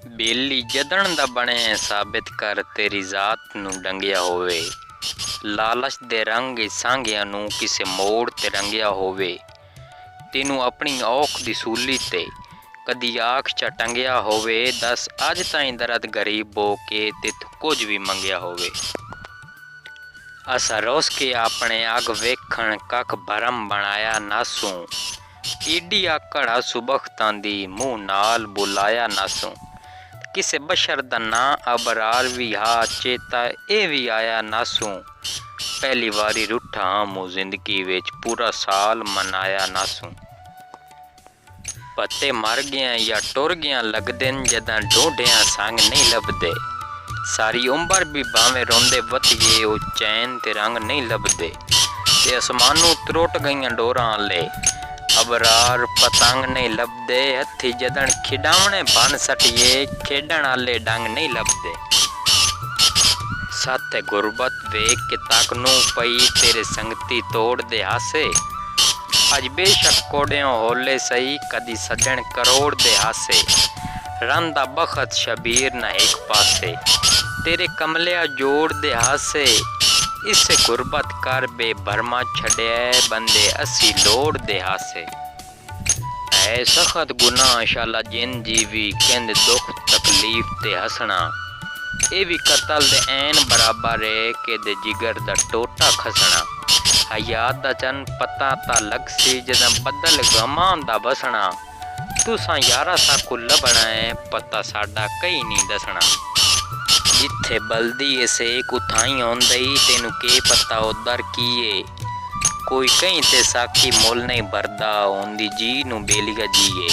ਬੇਲੀ ਜਦਣ ਦਾ ਬਣੇ ਸਾਬਿਤ ਕਰ ਤੇਰੀ ਜ਼ਾਤ ਨੂੰ ਡੰਗਿਆ ਹੋਵੇ। ਲਾਲਚ ਦੇ ਰੰਗ ਸਾਂਘਿਆਂ ਨੂੰ ਕਿਸੇ ਮੋੜ ਤੇ ਰੰਗਿਆ ਹੋਵੇ। ਤੈਨੂੰ ਆਪਣੀ ਔਖ ਦੀ ਸੂਲੀ ਤੇ ਕਦੀ ਆਖ ਚ ਟੰਗਿਆ ਹੋਵੇ। ਦੱਸ ਅੱਜ ਤਾਈਂ ਦਰਦ ਗਰੀਬ ਹੋ ਕੇ ਤਿੱਥ ਕੁਝ ਵੀ ਮੰਗਿਆ ਹੋਵੇ। ਅਸਾਂ ਰੋਸ ਕੇ ਆਪਣੇ ਅੱਗ ਵੇਖਣ ਕੱਖ ਭਰਮ ਬਣਾਇਆ ਨਾਸੂ। ਈਡੀ ਆਕੜਾ ਸੁਬਖਤਾਂ ਦੀ ਮੂੰਹ ਨਾਲ ਬੁਲਾਇਆ ਨਾਸੂ। ਕਿਸੇ ਬਸ਼ਰ ਦਾ ਨਾਂ ਅਬਰਾਰ ਵੀ ਹਾ ਚੇਤਾ ਇਹ ਵੀ ਆਇਆ ਨਾਸੂ। ਪਹਿਲੀ ਵਾਰੀ ਰੁੱਠਾ ਮੂੰ ਜ਼ਿੰਦਗੀ ਵਿੱਚ ਪੂਰਾ ਸਾਲ ਮਨਾਇਆ ਨਾਸੂ। ਪੱਤੇ ਮਰ ਗਿਆ ਜਾਂ ਟੁਰ ਗਿਆ ਲੱਗਦੇ ਜਦਾਂ ਢੂੰਡਿਆਂ ਸੰਗ ਨਹੀਂ ਲੱਭਦੇ। ਸਾਰੀ ਉਮਰ ਵੀ ਭਾਵੇਂ ਰੋਂਦੇ ਵਤੀਏ ਉਹ ਚੈਨ ਤੇ ਰੰਗ ਨਹੀਂ ਲੱਭਦੇ। ਤੇ ਅਸਮਾਨੋਂ ਤਰੁੱਟ ਗਈਆਂ ਡੋਰਾਂ ਲੈ ਅਬਰਾਰ ਪਤੰਗ ਨਹੀਂ ਲੱਭਦੇ। ਹੱਥੀ ਜਦਣ ਖਿਡਾਵਣੇ ਬਣ ਸਟੀਏ ਖੇਡਣ ਵਾਲੇ ਡੰਗ ਨਹੀਂ ਲੱਭਦੇ। ਸੱਤ ਗੁਰਬਤ ਵੇਖ ਕੇ ਤੱਕ ਨੂੰ ਪਈ ਤੇਰੇ ਸੰਗਤੀ ਤੋੜਦੇ ਹਾਸੇ। ਅੱਜ ਬੇਸ਼ੱਕ ਕੋੜਿਓਂ ਹੋਲੇ ਸਹੀ ਕਦੀ ਸੱਜਣ ਕਰੋੜ ਦੇ ਹਾਸੇ। ਰਨ ਦਾ ਬਖਤ ਸ਼ਬੀਰ ਨਾ ਇੱਕ ਪਾਸੇ ਤੇਰੇ ਕਮਲਿਆ ਜੋੜ ਦੇ ਹਾਸੇ। ਇਸੇ ਗੁਰਬਤ ਕਰ ਬੇਭਰਮਾ ਛੜਿਆ ਬੰਦੇ ਅਸੀਂ ਲੋੜ ਦੇ ਹਾਸੇ। ਐ ਸਖਤ ਗੁਨਾਹ ਸ਼ਾਲਾ ਜਿਨ ਜੀਵੀ ਕਹਿੰਦੇ ਦੁੱਖ ਤਕਲੀਫ ਤੇ ਹੱਸਣਾ। ਇਹ ਵੀ ਕਤਲ ਦੇ ਐਨ ਬਰਾਬਰ ਹੈ ਕਿ ਦੇ ਜਿਗਰ ਦਾ ਟੋਟਾ ਖਸਣਾ। ਹਯਾਤ ਦਾ ਚੰਨ ਪਤਾ ਤਾਂ ਲੱਗ ਸੀ ਜਦੋਂ ਬੱਦਲ ਗਮਾਂ ਦਾ ਵਸਣਾ। ਤੁਸਾਂ ਯਾਰਾ ਸਾਕੂ ਲੱਭਣਾ ਹੈ ਪਤਾ ਸਾਡਾ ਕਈ ਨਹੀਂ ਦੱਸਣਾ। ਜਿੱਥੇ ਬਲਦੀ ਏ ਸੇਕ ਉਥਾਈ ਆਉਂਦਈ ਤੈਨੂੰ ਕੀ ਪਤਾ ਉਧਰ ਕੀ ਏ। ਕੋਈ ਕहीं ਤੇ ਸਾਖੀ ਮੁੱਲ ਨਹੀਂ ਭਰਦਾ ਹੁੰਦੀ ਜੀ ਨੂੰ ਬੇਲੀਆ ਜੀਏ।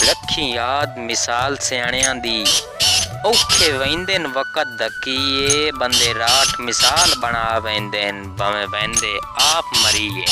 ਰੱਖੀ ਯਾਦ ਮਿਸਾਲ ਸਿਆਣਿਆਂ ਦੀ ਔਖੇ ਵਹਿੰਦੇ ਵਕਤ ਧਕੀਏ। ਬੰਦੇ ਰਾਠ ਮਿਸਾਲ ਬਣਾ ਵਹਿੰਦੇ ਭਾਵੇਂ ਵਹਿੰਦੇ ਆਪ ਮਰੀਏ।